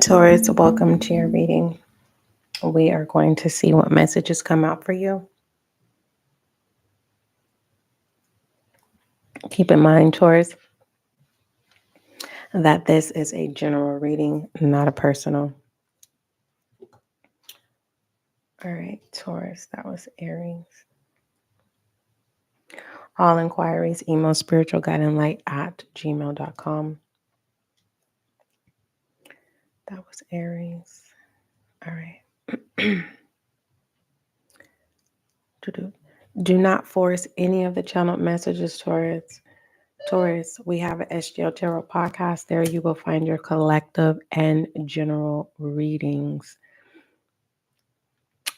Taurus, welcome to your reading. We are going to see what messages come out for you. Keep in mind, Taurus, that this is a general reading, not a personal. All right, Taurus, that was Aries. All inquiries, email Spiritual Guiding Light at gmail.com. That was Aries. All right. Do not force any of the channeled messages, Taurus. Taurus, we have an SGL Tarot Podcast. There you will find your collective and general readings.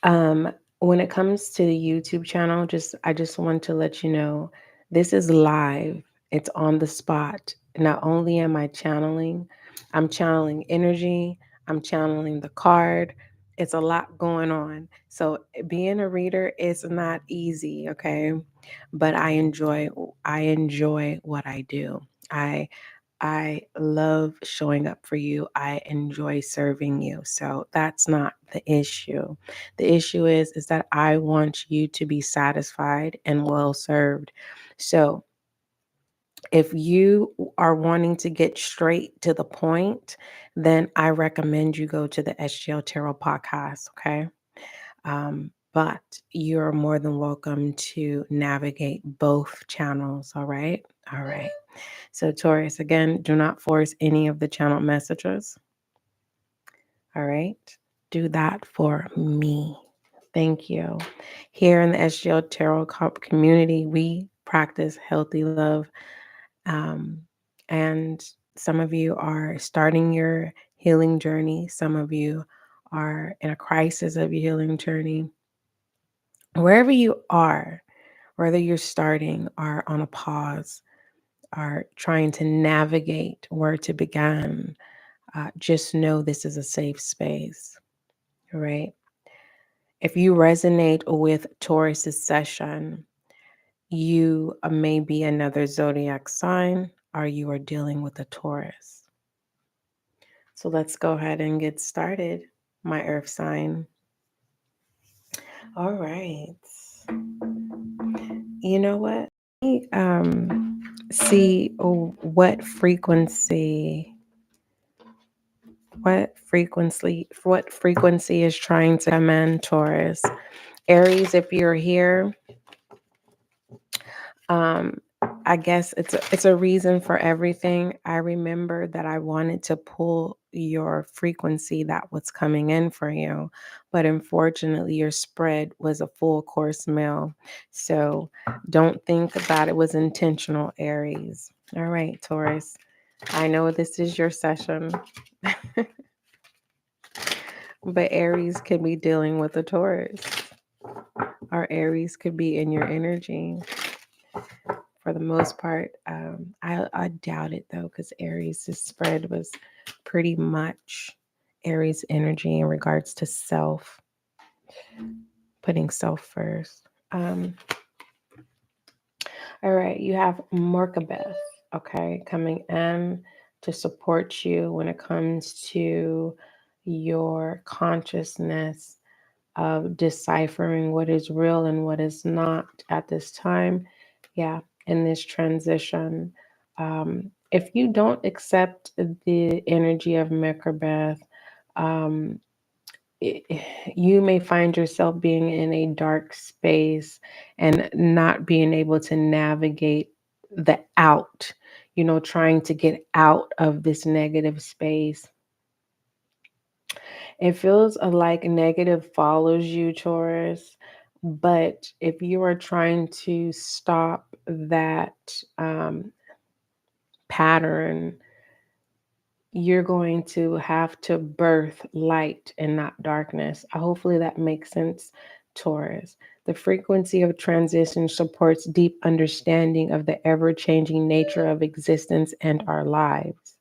When it comes to the YouTube channel, I just want to let you know, this is live. It's on the spot. Not only am I channeling, I'm channeling energy, I'm channeling the card. It's a lot going on. So being a reader is not easy, okay? But I enjoy what I do. I love showing up for you. I enjoy serving you. So that's not the issue. The issue is that I want you to be satisfied and well served. So if you are wanting to get straight to the point, then I recommend you go to the SGL Tarot Podcast, okay? But you're more than welcome to navigate both channels, all right? All right. So Taurus, again, do not force any of the channel messages. All right. Do that for me. Thank you. Here in the SGL Tarot community, we practice healthy love. And some of you are starting your healing journey. Some of you are in a crisis of your healing journey. Wherever you are, whether you're starting or on a pause, are trying to navigate where to begin, just know this is a safe space, right? If you resonate with Taurus's session, you may be another zodiac sign or you are dealing with a Taurus. So let's go ahead and get started, my earth sign. All right. You know what? See what frequency is trying to come in, Taurus. Aries, if you're here, I guess it's a reason for everything. I remember that I wanted to pull your frequency that was coming in for you, but unfortunately your spread was a full course meal. So don't think that it was intentional, Aries. All right, Taurus. I know this is your session. But Aries could be dealing with a Taurus. Or Aries could be in your energy. For the most part, I doubt it though, because Aries' spread was pretty much Aries energy in regards to self, putting self first. All right, you have Merkabeth, okay, coming in to support you when it comes to your consciousness of deciphering what is real and what is not at this time. Yeah, in this transition. If you don't accept the energy of Merkabeth, you may find yourself being in a dark space and not being able to navigate the out, trying to get out of this negative space. It feels like negative follows you, Taurus. But if you are trying to stop that pattern, you're going to have to birth light and not darkness. Hopefully that makes sense Taurus. The frequency of transition supports deep understanding of the ever-changing nature of existence and our lives,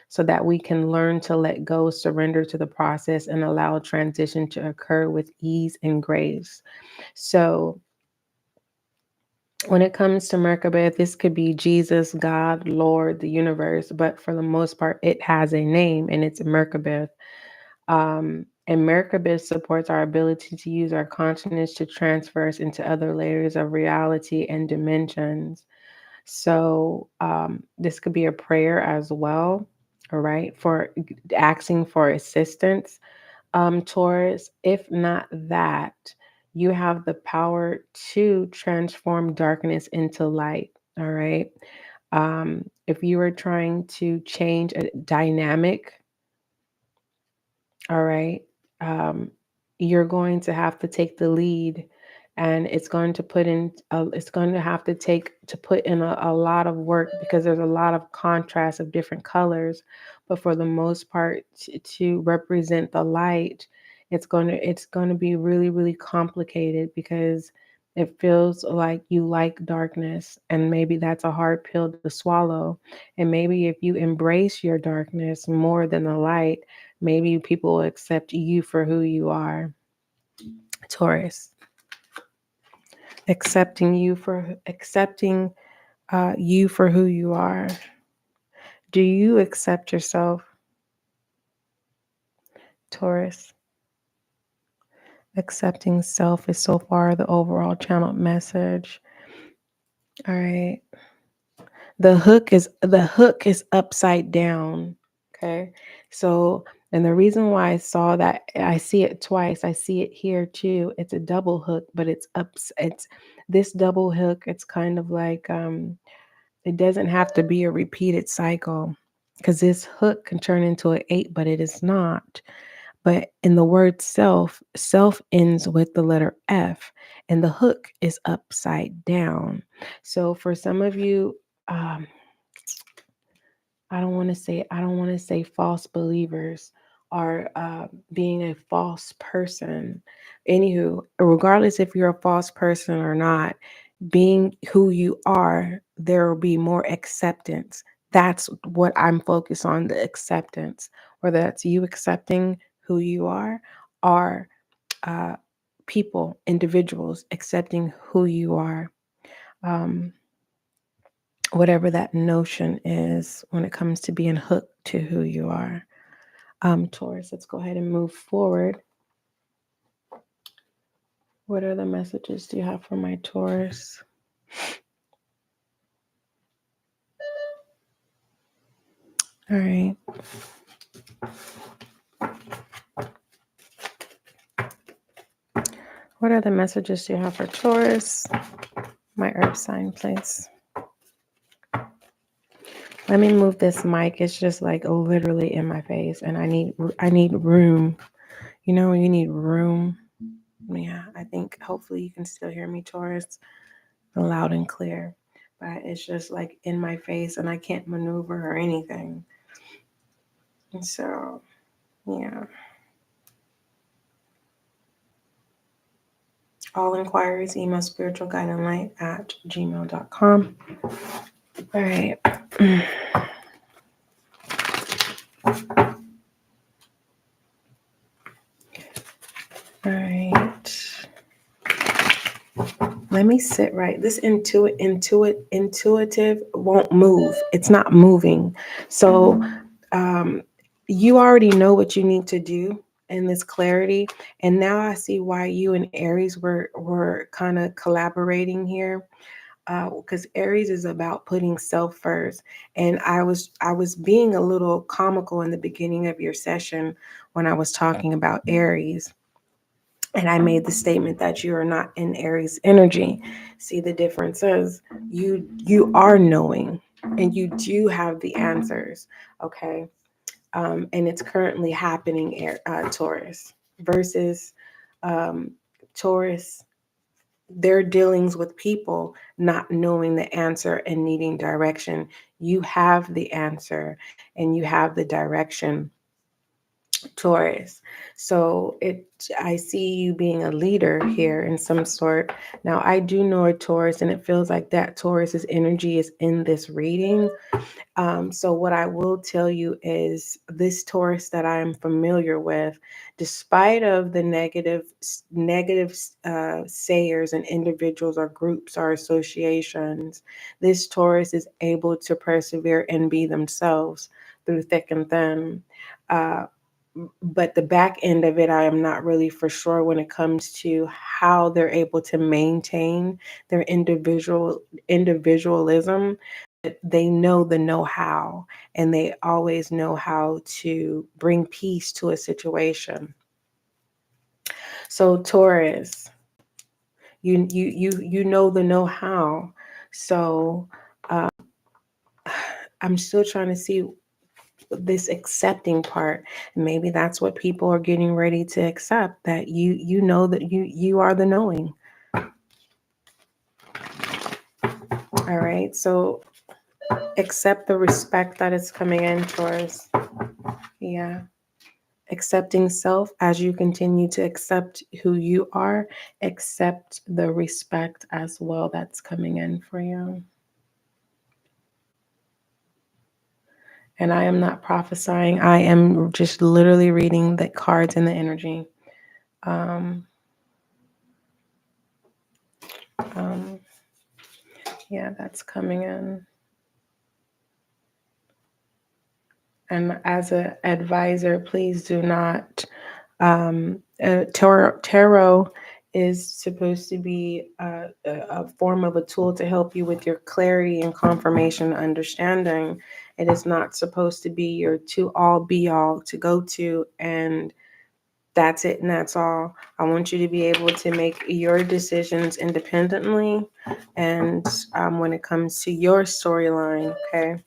so that we can learn to let go, surrender to the process, and allow transition to occur with ease and grace. So when it comes to Merkabah, this could be Jesus, God, Lord, the universe, but for the most part, it has a name, and it's Merkabah. And Merkabah supports our ability to use our consciousness to transfer us into other layers of reality and dimensions. So this could be a prayer as well, all right, for asking for assistance, Taurus. If not that, you have the power to transform darkness into light, all right? If you are trying to change a dynamic, all right, um, you're going to have to take the lead, and it's going to it's going to have to put in a lot of work, because there's a lot of contrast of different colors. But for the most part, to represent the light, it's going to be really, really complicated, because it feels like you like darkness, and maybe that's a hard pill to swallow. And maybe if you embrace your darkness more than the light, maybe people will accept you for who you are. Taurus. Accepting you for who you are. Do you accept yourself, Taurus? Accepting self is so far the overall channeled message. All right. The hook is upside down. Okay. So, and the reason why I saw that, I see it twice. I see it here too. It's a double hook, but it's this double hook. It's kind of like it doesn't have to be a repeated cycle, because this hook can turn into an 8, but it is not. But in the word self ends with the letter F, and the hook is upside down. So for some of you, I don't want to say false believers, are being a false person. Anywho, regardless if you're a false person or not, being who you are, there will be more acceptance. That's what I'm focused on, the acceptance. Whether that's you accepting who you are, or uh, people, individuals accepting who you are. Um, Whatever that notion is when it comes to being hooked to who you are. Taurus, let's go ahead and move forward. What other messages do you have for my Taurus? All right. What other messages do you have for Taurus? My earth sign, please. Let me move this mic. It's just like literally in my face, and I need room. You know, you need room. Yeah, I think hopefully you can still hear me, Taurus, loud and clear. But it's just like in my face, and I can't maneuver or anything. And so, yeah. All inquiries, email spiritual guiding light at gmail.com. All right. All right. Let me sit right. This intuitive won't move. It's not moving. So you already know what you need to do in this clarity. And now I see why you and Aries were kind of collaborating here. Because Aries is about putting self first. And I was being a little comical in the beginning of your session when I was talking about Aries. And I made the statement that you are not in Aries energy. See, the difference is you are knowing, and you do have the answers. Okay. And it's currently happening, Taurus, versus Taurus, their dealings with people not knowing the answer and needing direction. You have the answer, and you have the direction. Taurus. So I see you being a leader here in some sort. Now I do know a Taurus, and it feels like that Taurus's energy is in this reading. So what I will tell you is this Taurus that I am familiar with, despite of the negative sayers and individuals or groups or associations, this Taurus is able to persevere and be themselves through thick and thin. Uh, but the back end of it, I am not really for sure when it comes to how they're able to maintain their individualism. But they know the know-how, and they always know how to bring peace to a situation. So Taurus, you know the know-how. So I'm still trying to see this accepting part. Maybe that's what people are getting ready to accept, that you know that you are the knowing. All right, so accept the respect that is coming in towards, yeah, accepting self. As you continue to accept who you are, accept the respect as well that's coming in for you. And I am not prophesying. I am just literally reading the cards and the energy. Um, um, yeah, that's coming in. And as an advisor, please do not. Tarot is supposed to be a form of a tool to help you with your clarity and confirmation understanding. It is not supposed to be your to all be all to go to, and that's it and that's all. I want you to be able to make your decisions independently, and when it comes to your storyline, okay?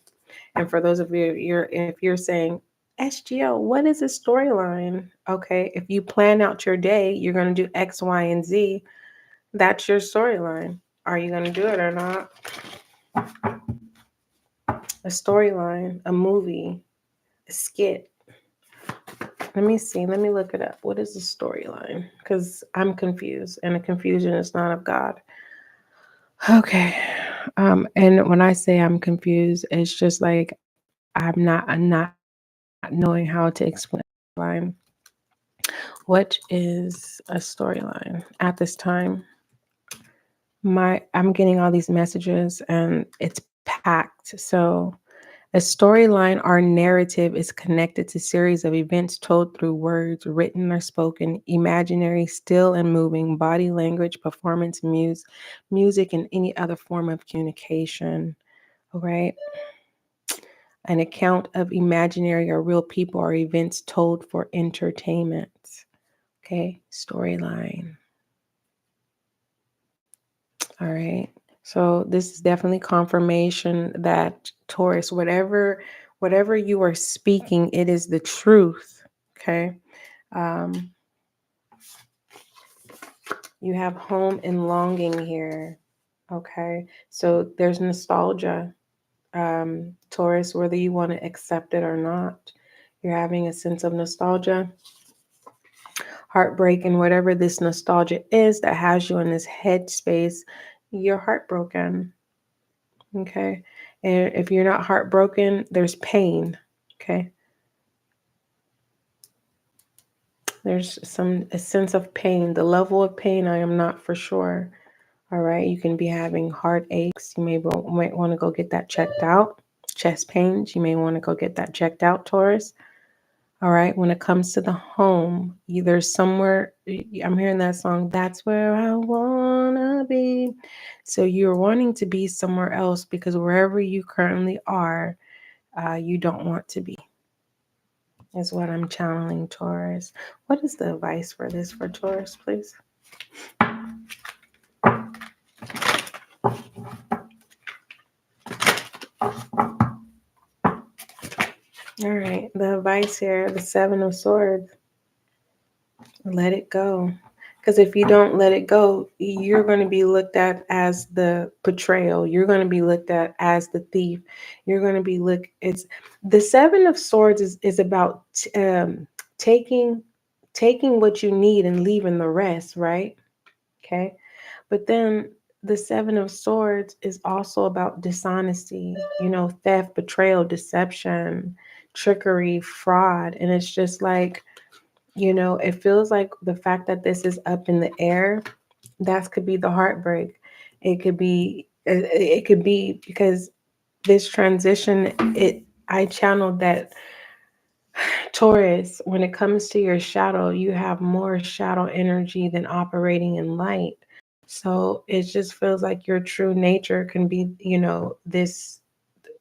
And for those of you, if you're saying, SGL, what is a storyline? Okay, if you plan out your day, you're going to do X, Y, and Z. That's your storyline. Are you going to do it or not? A storyline, a movie, a skit. Let me see. Let me look it up. What is a storyline? Because I'm confused, and the confusion is not of God. Okay. And when I say I'm confused, it's just like I'm not knowing how to explain. What is a storyline at this time? I'm getting all these messages and it's packed. So a storyline or narrative is connected to series of events told through words, written or spoken, imaginary, still and moving, body language, performance, music, and any other form of communication. All right. An account of imaginary or real people or events told for entertainment. Okay, storyline. All right. So this is definitely confirmation that Taurus, whatever you are speaking, it is the truth. Okay. Um, you have home and longing here. Okay. So there's nostalgia. Taurus, whether you want to accept it or not, you're having a sense of nostalgia, heartbreak, and whatever this nostalgia is that has you in this headspace, you're heartbroken. Okay. And if you're not heartbroken, there's pain. Okay. There's a sense of pain. The level of pain, I am not for sure. All right. You can be having heartaches. You might want to go get that checked out. Chest pains. You may want to go get that checked out, Taurus. All right. When it comes to the home, there's somewhere, I'm hearing that song, that's where I want to be. So you're wanting to be somewhere else because wherever you currently are, you don't want to be, is what I'm channeling, Taurus. What is the advice for this for Taurus, please? All right. The advice here, the Seven of Swords. Let it go. Because if you don't let it go, you're going to be looked at as the betrayal. You're going to be looked at as the thief. You're going to be it's the Seven of Swords is about taking what you need and leaving the rest, right? Okay. But then the Seven of Swords is also about dishonesty, theft, betrayal, deception, trickery, fraud. And it's just like, it feels like the fact that this is up in the air, that could be the heartbreak. It could be because this transition, I channeled that Taurus, when it comes to your shadow, you have more shadow energy than operating in light. So it just feels like your true nature can be, this,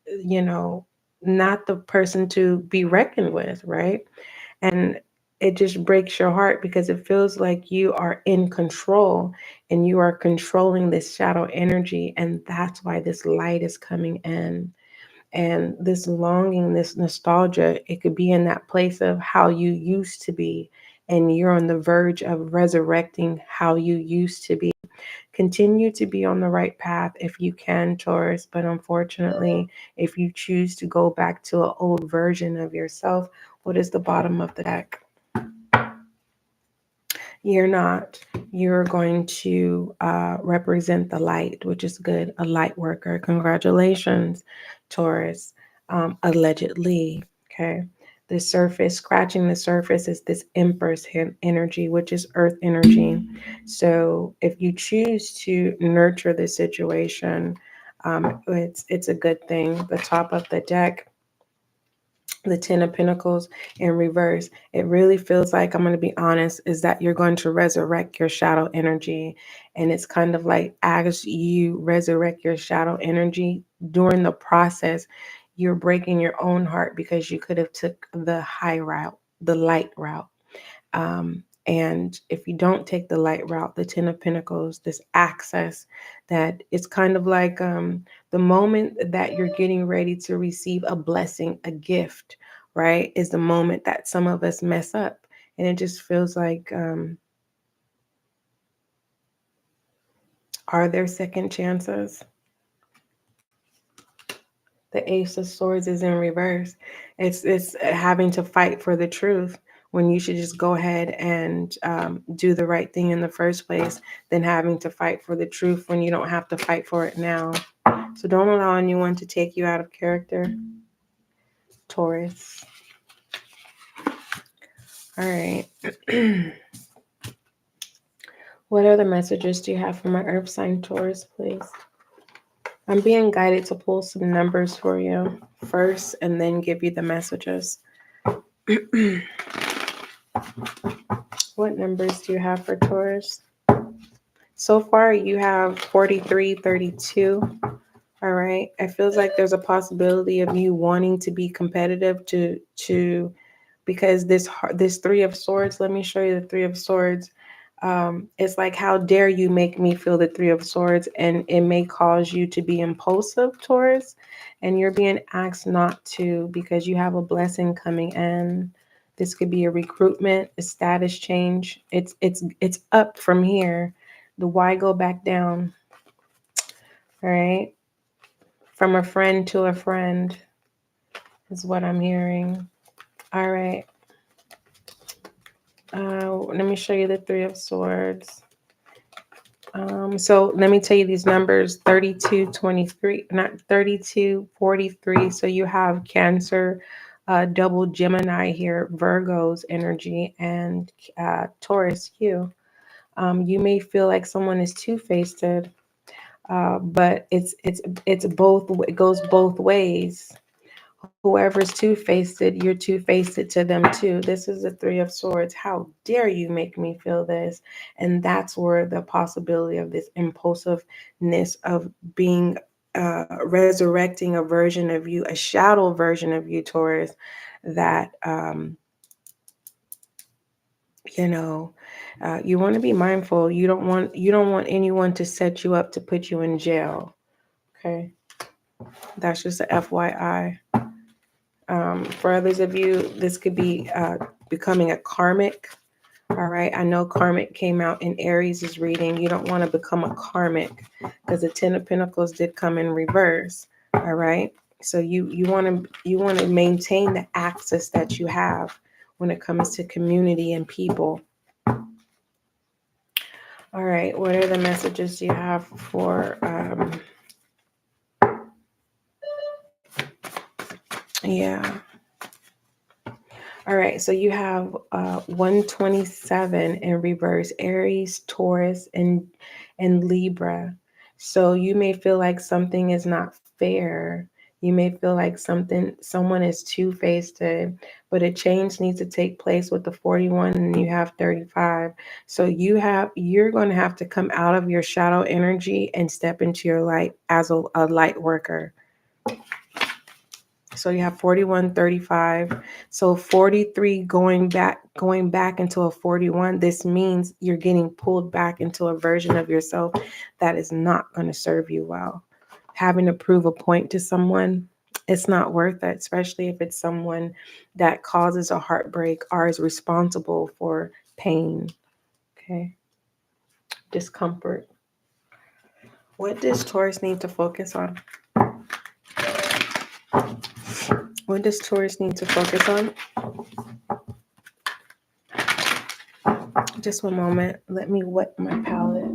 you know, not the person to be reckoned with, right? And it just breaks your heart because it feels like you are in control and you are controlling this shadow energy. And that's why this light is coming in. And this longing, this nostalgia, it could be in that place of how you used to be. And you're on the verge of resurrecting how you used to be. Continue to be on the right path if you can, Taurus. But unfortunately, if you choose to go back to an old version of yourself, what is the bottom of the deck? You're not. You're going to represent the light, which is good. A light worker. Congratulations, Taurus. Allegedly. Okay. The surface, scratching the surface, is this Empress energy, which is earth energy. So if you choose to nurture the situation, it's a good thing. The top of the deck, the Ten of Pentacles in reverse, it really feels like, I'm going to be honest, is that you're going to resurrect your shadow energy. And it's kind of like, as you resurrect your shadow energy, during the process, you're breaking your own heart because you could have took the high route, the light route. And if you don't take the light route, the Ten of Pentacles, this access, that it's kind of like the moment that you're getting ready to receive a blessing, a gift, right, is the moment that some of us mess up. And it just feels like, are there second chances? The Ace of Swords is in reverse. It's having to fight for the truth when you should just go ahead and do the right thing in the first place, than having to fight for the truth when you don't have to fight for it now. So don't allow anyone to take you out of character, Taurus. All right. What other messages do you have for my Earth sign, Taurus, please? I'm being guided to pull some numbers for you first and then give you the messages. What numbers do you have for Taurus? So far, you have 43, 32. All right. It feels like there's a possibility of you wanting to be competitive because this Three of Swords, let me show you the Three of Swords. It's like, how dare you make me feel the Three of Swords, and it may cause you to be impulsive, Taurus, and you're being asked not to because you have a blessing coming in. This could be a recruitment, a status change. It's up from here. The why go back down? All right. From a friend to a friend is what I'm hearing. All right. Let me show you the Three of Swords. So let me tell you these numbers: 32, 23, not 32, 43. So you have Cancer, double Gemini here, Virgo's energy, and Taurus hue. You may feel like someone is two-faced, but it's both. It goes both ways. Whoever's two-faced, you're two-faced to them too. This is the Three of Swords. How dare you make me feel this? And that's where the possibility of this impulsiveness of being resurrecting a version of you, a shadow version of you, Taurus, that you want to be mindful. You don't want anyone to set you up to put you in jail. Okay, that's just a FYI. For others of you, this could be becoming a karmic. All right. I know karmic came out in Aries' reading. You don't want to become a karmic because the Ten of Pentacles did come in reverse. All right. So you want to maintain the access that you have when it comes to community and people. All right, what are the messages you have for yeah. All right, so you have 127 in reverse, Aries, Taurus, and Libra. So you may feel like something is not fair. You may feel like someone is two-faced, but a change needs to take place with the 41, and you have 35. So you're going to have to come out of your shadow energy and step into your light as a light worker. So you have 41, 35. So 43 going back into a 41. This means you're getting pulled back into a version of yourself that is not going to serve you well. Having to prove a point to someone, it's not worth it, especially if it's someone that causes a heartbreak or is responsible for pain. Okay. Discomfort. What does Taurus need to focus on? What does Taurus need to focus on? Just one moment. Let me wet my palette.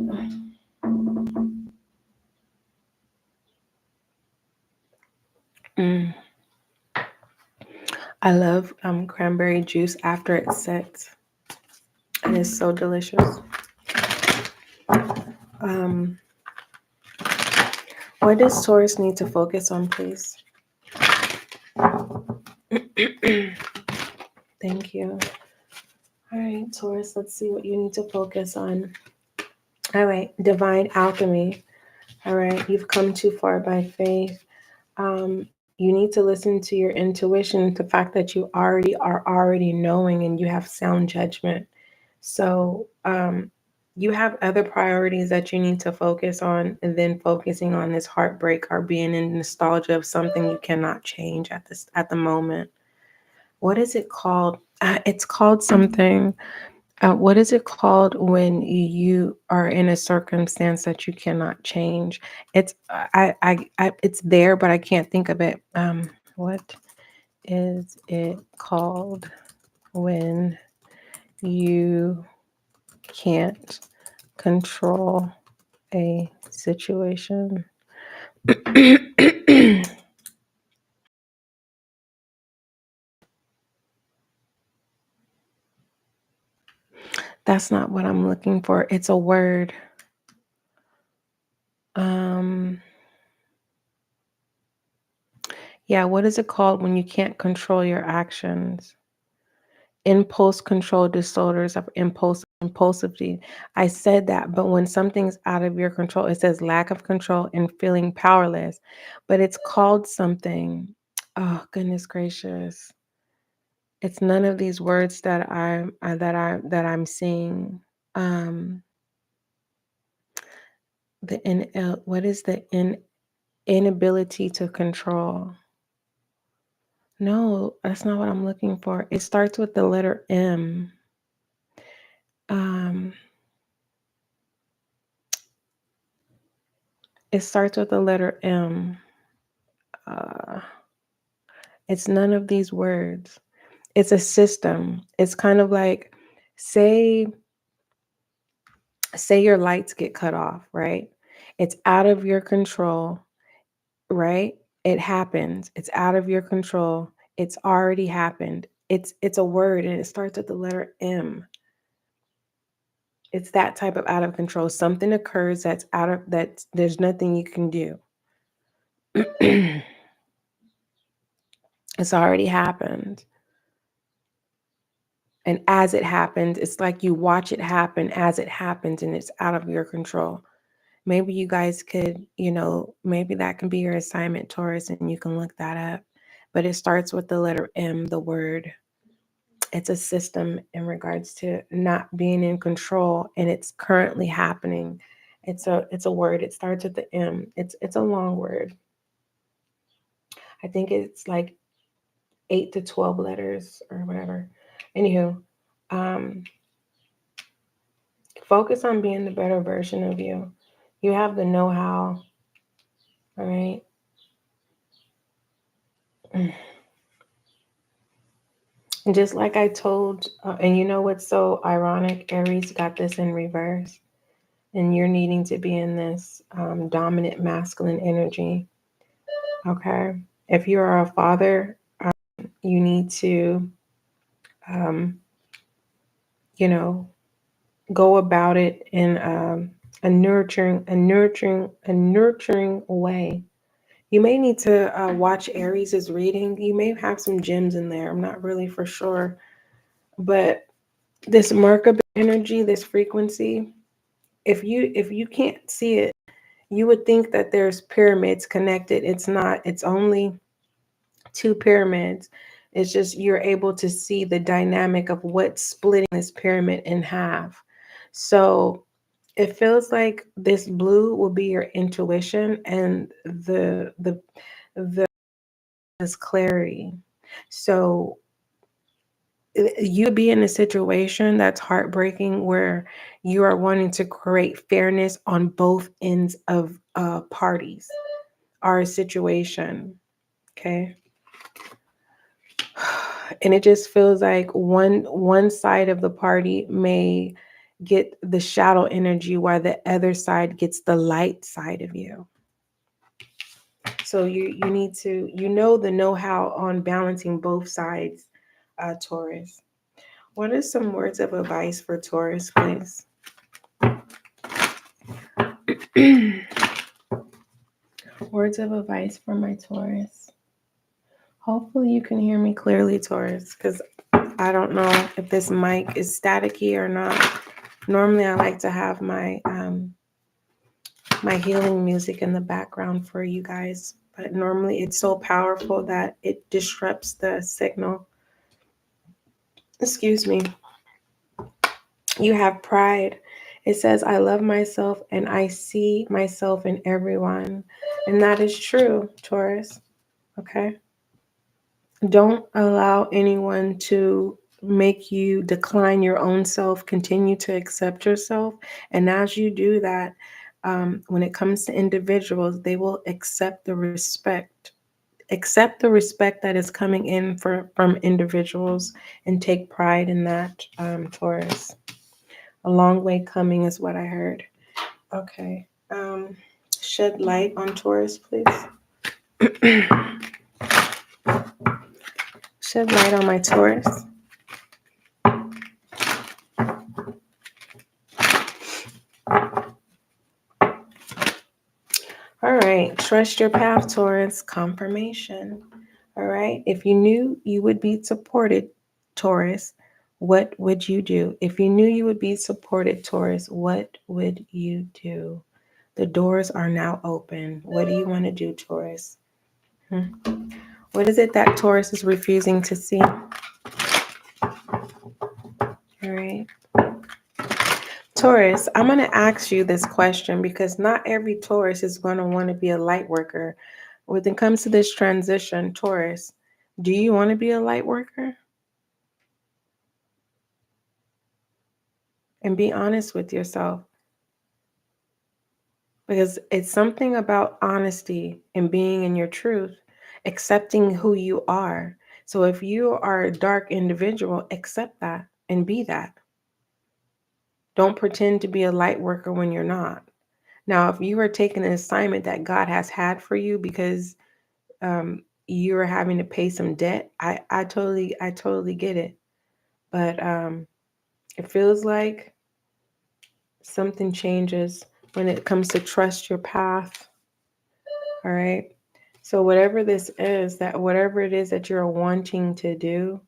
I love cranberry juice after it sets. It is so delicious. What does Taurus need to focus on, please? Thank you. All right, Taurus, let's see what you need to focus on. All right, divine alchemy. All right, you've come too far by faith. You need to listen to your intuition, the fact that you are already knowing and you have sound judgment. So you have other priorities that you need to focus on, and then focusing on this heartbreak or being in nostalgia of something you cannot change at the moment. What is it called? It's called something. What is it called when you are in a circumstance that you cannot change? It's it's there, but I can't think of it. What is it called when you can't control a situation? That's not what I'm looking for. It's a word. Yeah, what is it called when you can't control your actions? Impulse control disorders of impulsivity. I said that, but when something's out of your control, it says lack of control and feeling powerless, but it's called something. Oh, goodness gracious. It's none of these words that I'm seeing. What is the inability to control? No, that's not what I'm looking for. It starts with the letter M. It starts with the letter M. It's none of these words. It's a system. It's kind of like, say your lights get cut off, right? It's out of your control, right? It happens. It's out of your control. It's already happened. It's a word and it starts with the letter M. It's that type of out of control. Something occurs that there's nothing you can do. It's already happened. And as it happens, it's like you watch it happen as it happens and it's out of your control. Maybe you guys could, maybe that can be your assignment, Taurus, and you can look that up. But it starts with the letter M, the word. It's a system in regards to not being in control, and it's currently happening. It's a word. It starts with the M. It's a long word. I think it's like 8 to 12 letters or whatever. Anywho, focus on being the better version of you. You have the know-how. All right. Just like I told, and you know what's so ironic? Aries got this in reverse, and you're needing to be in this dominant masculine energy. Okay. If you are a father, you need to, um, go about it in a nurturing way. You may need to watch Aries' reading. You may have some gems in there. I'm not really for sure, but this Merkaba energy, this frequency, if you can't see it, you would think that there's pyramids connected. It's not. It's only two pyramids. It's just you're able to see the dynamic of what's splitting this pyramid in half. So it feels like this blue will be your intuition, and the is clarity. So you be in a situation that's heartbreaking where you are wanting to create fairness on both ends of parties or a situation. Okay. And it just feels like one side of the party may get the shadow energy while the other side gets the light side of you. So you need to, the know-how on balancing both sides, Taurus. What are some words of advice for Taurus, please? Words of advice for my Taurus. Hopefully you can hear me clearly, Taurus, because I don't know if this mic is staticky or not. Normally I like to have my my healing music in the background for you guys, but normally it's so powerful that it disrupts the signal. Excuse me. You have pride. It says, I love myself and I see myself in everyone. And that is true, Taurus. Okay. Don't allow anyone to make you decline your own self. Continue to accept yourself. And as you do that, when it comes to individuals, they will accept the respect. Accept the respect that is coming in from individuals and take pride in that, Taurus. A long way coming is what I heard. Okay. Shed light on Taurus, please. Shed light on my Taurus. All right. Trust your path, Taurus. Confirmation. All right. If you knew you would be supported, Taurus, what would you do? If you knew you would be supported, Taurus, what would you do? The doors are now open. What do you want to do, Taurus? What is it that Taurus is refusing to see? All right. Taurus, I'm going to ask you this question because not every Taurus is going to want to be a light worker. When it comes to this transition, Taurus, do you want to be a light worker? And be honest with yourself. Because it's something about honesty and being in your truth, accepting who you are. So if you are a dark individual, accept that and be that. Don't pretend to be a light worker when you're not. Now, if you are taking an assignment that God has had for you because you're having to pay some debt, I totally get it. But it feels like something changes when it comes to trust your path. All right. So whatever this is, whatever it is that you're wanting to do,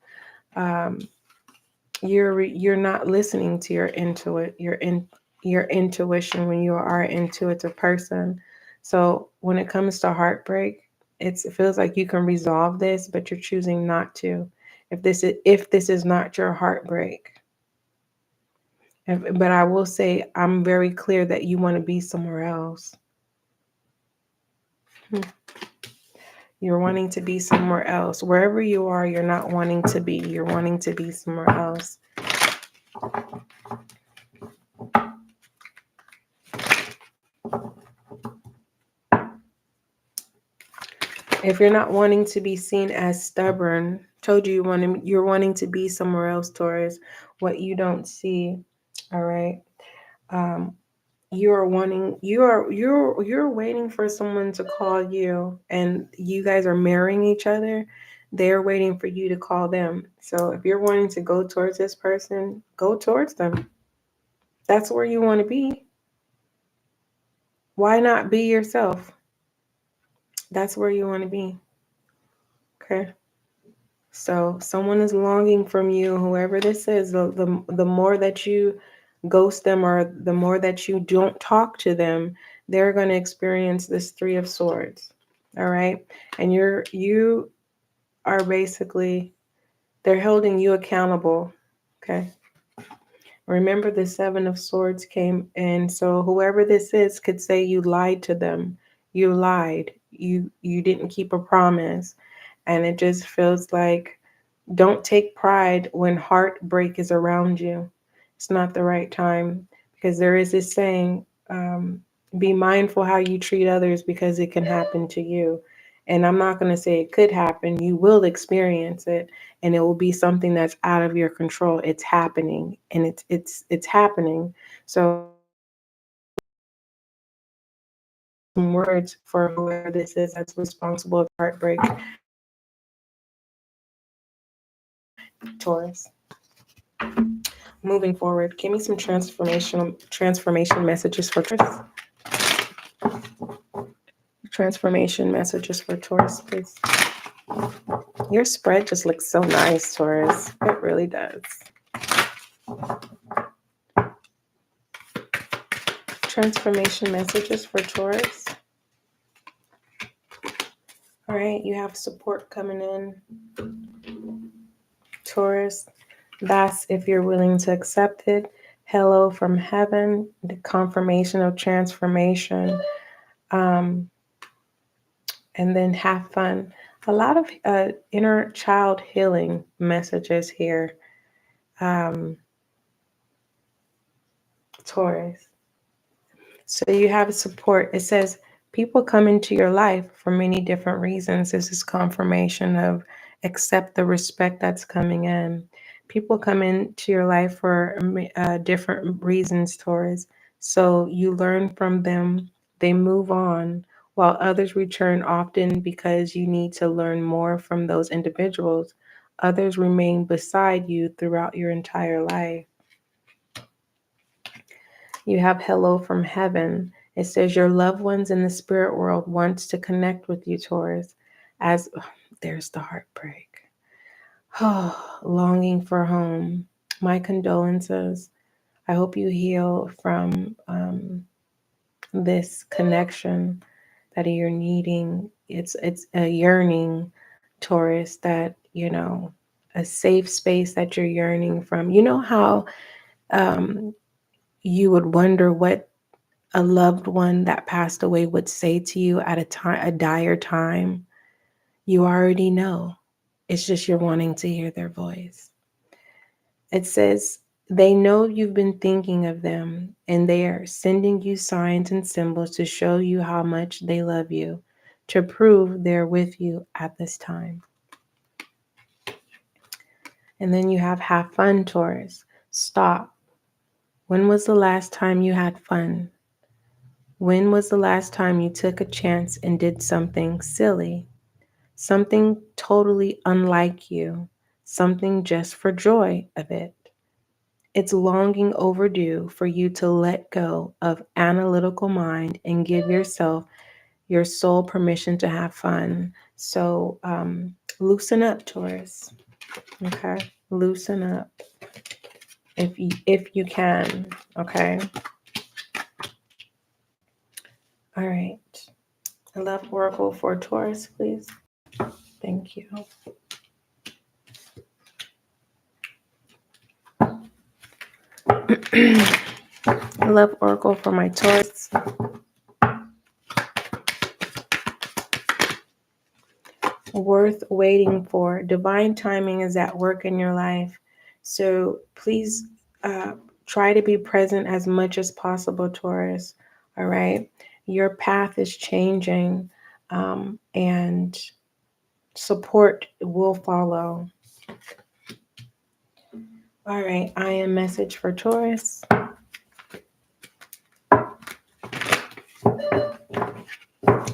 you're not listening to your intuition when you are an intuitive person. So when it comes to heartbreak, it feels like you can resolve this, but you're choosing not to. If this is not your heartbreak. But I will say I'm very clear that you want to be somewhere else. You're wanting to be somewhere else. Wherever you are, you're not wanting to be. You're wanting to be somewhere else. If you're not wanting to be seen as stubborn, Told you you're wanting to be somewhere else, Taurus. What you don't see, all right. You're waiting for someone to call you, and you guys are marrying each other. They're waiting for you to call them. So if you're wanting to go towards this person, go towards them. That's where you want to be. Why not be yourself? That's where you want to be. Okay. So someone is longing from you, whoever this is, the more that you ghost them or the more that you don't talk to them, they're going to experience this Three of Swords. All right. And you are basically, they're holding you accountable. Okay. Remember the Seven of Swords came in. So whoever this is could say you lied to them. You lied. You didn't keep a promise. And it just feels like, don't take pride when heartbreak is around you. It's not the right time, because there is this saying, be mindful how you treat others because it can happen to you. And I'm not going to say it could happen. You will experience it, and it will be something that's out of your control. It's happening, and it's happening. So some words for whoever this is that's responsible for heartbreak, Taurus. Moving forward, give me some transformation messages for Taurus. Transformation messages for Taurus, please. Your spread just looks so nice, Taurus. It really does. Transformation messages for Taurus. All right, you have support coming in, Taurus. That's if you're willing to accept it. Hello from heaven, the confirmation of transformation. And then have fun. A lot of inner child healing messages here, Taurus. So you have support. It says people come into your life for many different reasons. This is confirmation of accept the respect that's coming in. People come into your life for different reasons, Taurus. So you learn from them. They move on, while others return often because you need to learn more from those individuals. Others remain beside you throughout your entire life. You have hello from heaven. It says your loved ones in the spirit world wants to connect with you, Taurus. As there's the heartbreak. Longing for home. My condolences. I hope you heal from this connection that you're needing. It's a yearning, Taurus, that, a safe space that you're yearning from. You know how you would wonder what a loved one that passed away would say to you at a dire time? You already know. It's just you're wanting to hear their voice. It says they know you've been thinking of them, and they are sending you signs and symbols to show you how much they love you, to prove they're with you at this time. And then you have fun, Taurus. Stop. When was the last time you had fun? When was the last time you took a chance and did something silly? Something totally unlike you, something just for joy of it. It's longing overdue for you to let go of analytical mind and give yourself, your soul, permission to have fun. So loosen up, Taurus. Okay, loosen up if you can. Okay. All right. I love Oracle for Taurus, please. Thank you. I love Oracle for my Taurus. Worth waiting for. Divine timing is at work in your life. So please try to be present as much as possible, Taurus. All right. Your path is changing. And Support will follow. All right, I am message for Taurus.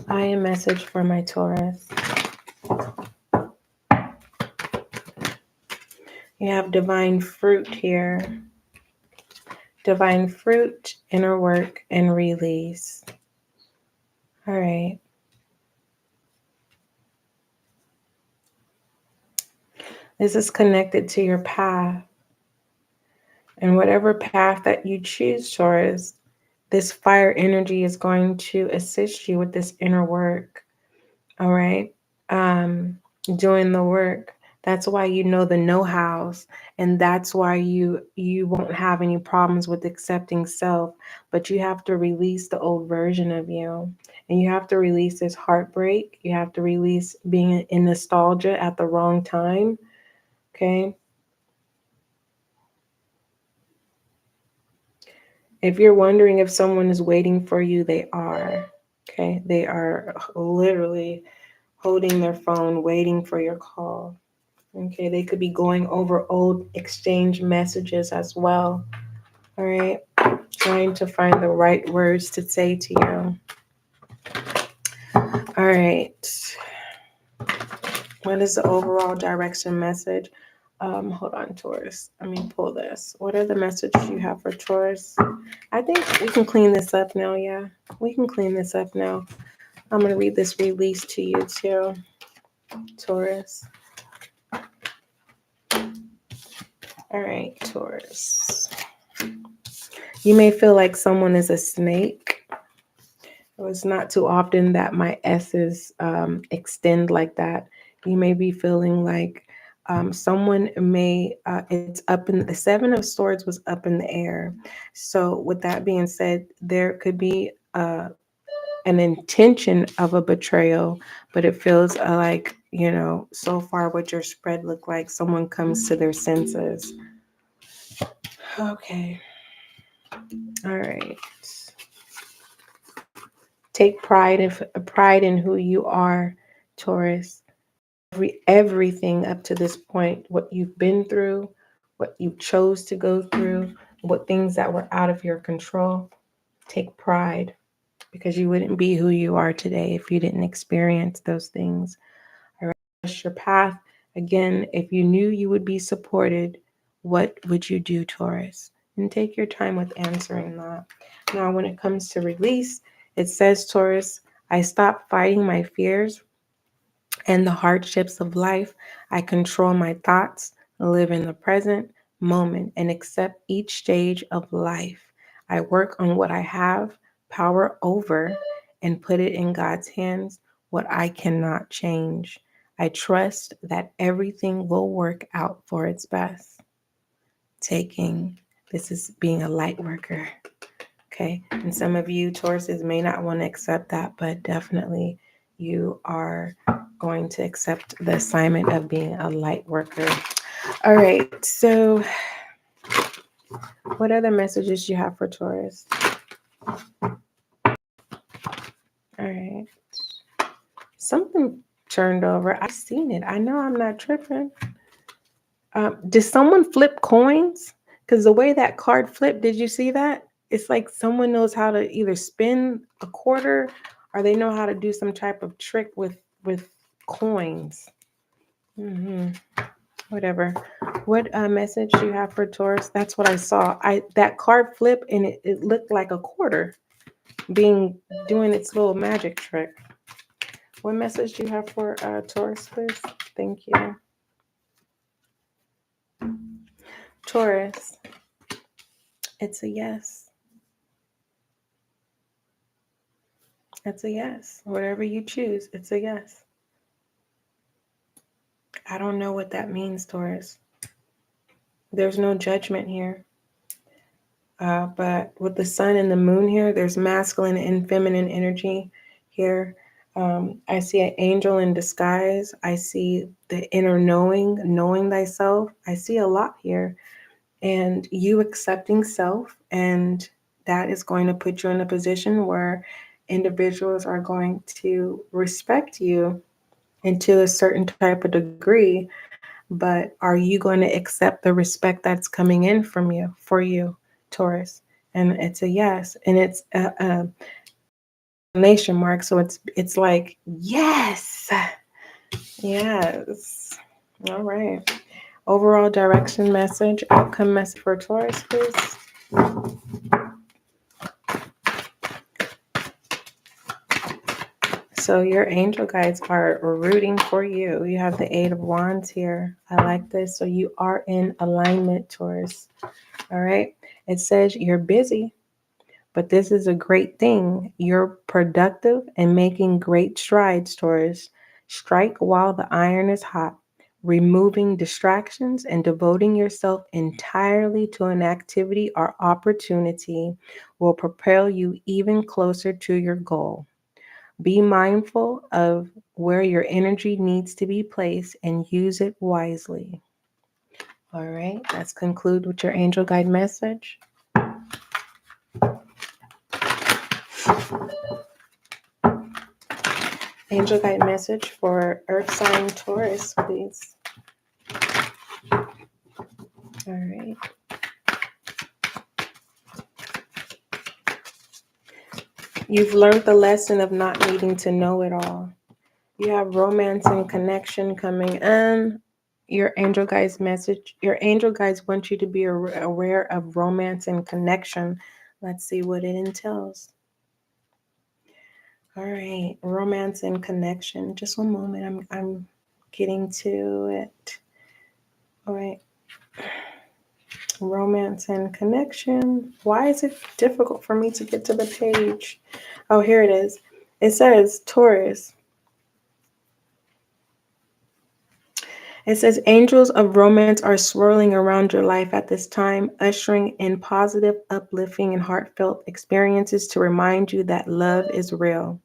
I am message for my Taurus. You have divine fruit here. Divine fruit, inner work, and release. All right. This is connected to your path. And whatever path that you choose, Taurus, this fire energy is going to assist you with this inner work. All right. Doing the work. That's why you know the know-hows, and that's why you won't have any problems with accepting self. But you have to release the old version of you, and you have to release this heartbreak. You have to release being in nostalgia at the wrong time. Okay. If you're wondering if someone is waiting for you, they are. Okay. They are literally holding their phone, waiting for your call. Okay. They could be going over old exchange messages as well. All right. Trying to find the right words to say to you. All right. What is the overall direction message? Hold on, Taurus. Let me pull this. What are the messages you have for Taurus? I think we can clean this up now. Yeah, we can clean this up now. I'm going to read this release to you too, Taurus. All right, Taurus. You may feel like someone is a snake. It's not too often that my S's extend like that. You may be feeling like someone may, it's up in the Seven of Swords was up in the air. So with that being said, there could be an intention of a betrayal, but it feels like, so far what your spread look like, someone comes to their senses. Okay. All right. Take pride in who you are, Taurus. Everything up to this point, what you've been through, what you chose to go through, what things that were out of your control. Take pride, because you wouldn't be who you are today if you didn't experience those things. All right, trust your path. Again, if you knew you would be supported, what would you do, Taurus? And take your time with answering that. Now, when it comes to release, it says, Taurus, I stopped fighting my fears and the hardships of life. I control my thoughts, live in the present moment, and accept each stage of life. I work on what I have power over and put it in God's hands, what I cannot change. I trust that everything will work out for its best. This is being a light worker. Okay. And some of you Tauruses may not want to accept that, but definitely you are going to accept the assignment of being a light worker. All right. So what other messages you have for Taurus? All right. Something turned over. I've seen it. I know I'm not tripping. Did someone flip coins? Because the way that card flipped, did you see that? It's like someone knows how to either spin a quarter or they know how to do some type of trick with coins. Whatever. What message do you have for Taurus? That's what I saw. That card flip and it looked like a quarter doing its little magic trick. What message do you have for Taurus, please? Thank you. Taurus, it's a yes. It's a yes. Whatever you choose, it's a yes. I don't know what that means, Taurus. There's no judgment here. But with the sun and the moon here, there's masculine and feminine energy here. I see an angel in disguise. I see the inner knowing thyself. I see a lot here. And you accepting self, and that is going to put you in a position where individuals are going to respect you and to a certain type of degree. But are you going to accept the respect that's coming in from you for you, Taurus? And it's a yes, and it's a exclamation mark. So it's like yes, yes. All right. Overall direction message, outcome message for Taurus, please. So your angel guides are rooting for you. You have the Eight of Wands here. I like this. So you are in alignment, Taurus. All right. It says you're busy, but this is a great thing. You're productive and making great strides, Taurus. Strike while the iron is hot. Removing distractions and devoting yourself entirely to an activity or opportunity will propel you even closer to your goal. Be mindful of where your energy needs to be placed and use it wisely. All right, let's conclude with your angel guide message. Angel guide message for Earth sign Taurus, please. All right. You've learned the lesson of not needing to know it all. You have romance and connection coming in. Your angel guides message. Your angel guides want you to be aware of romance and connection. Let's see what it entails. All right, romance and connection. Just one moment. I'm getting to it. All right. Romance and connection. Why is it difficult for me to get to the page? Oh, here it is. It says Taurus. It says angels of romance are swirling around your life at this time, ushering in positive, uplifting, and heartfelt experiences to remind you that love is real.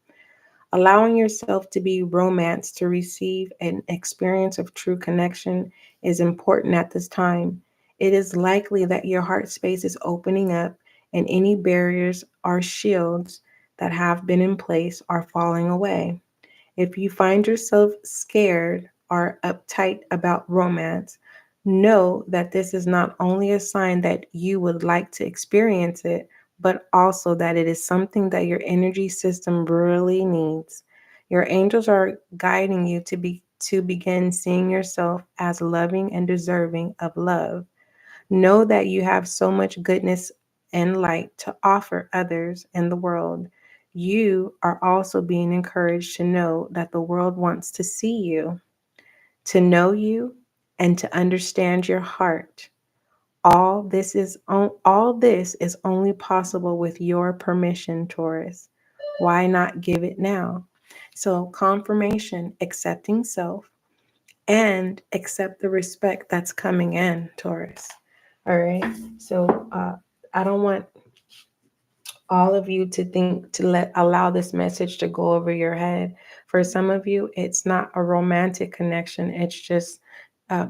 Allowing yourself to be romanced to receive an experience of true connection is important at this time. It is likely that your heart space is opening up and any barriers or shields that have been in place are falling away. If you find yourself scared or uptight about romance, know that this is not only a sign that you would like to experience it, but also that it is something that your energy system really needs. Your angels are guiding you to begin seeing yourself as loving and deserving of love. Know that you have so much goodness and light to offer others in the world. You are also being encouraged to know that the world wants to see you, to know you, and to understand your heart. All this is only possible with your permission, Taurus. Why not give it now? So, confirmation, accepting self, and accept the respect that's coming in, Taurus. All right. So, I don't want all of you to think to allow this message to go over your head. For some of you, it's not a romantic connection. It's just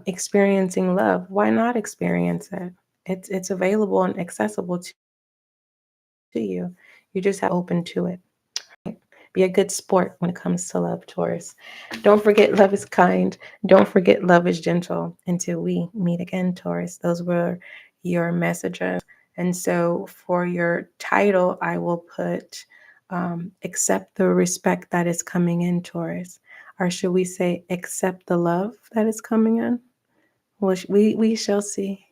experiencing love. Why not experience it? It's available and accessible to you. You just have to be open to it. Right? Be a good sport when it comes to love, Taurus. Don't forget love is kind. Don't forget love is gentle. Until we meet again, Taurus. Those were your messages. And so for your title, I will put accept the respect that is coming in, Taurus. Or should we say accept the love that is coming in? Well, we shall see.